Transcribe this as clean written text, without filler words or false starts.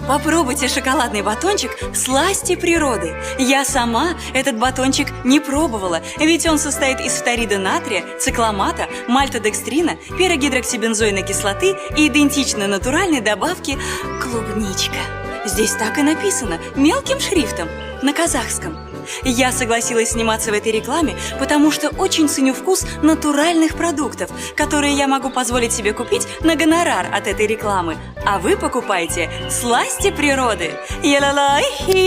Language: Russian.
Попробуйте шоколадный батончик «Сласти природы». Я сама этот батончик не пробовала, ведь он состоит из фторида натрия, цикламата, мальтодекстрина, пирогидроксибензойной кислоты и идентичной натуральной добавки клубничка. Здесь так и написано, мелким шрифтом, на казахском. Я согласилась сниматься в этой рекламе, потому что очень ценю вкус натуральных продуктов, которые я могу позволить себе купить на гонорар от этой рекламы. А вы покупаете «Сласти природы». Я-ла-лай!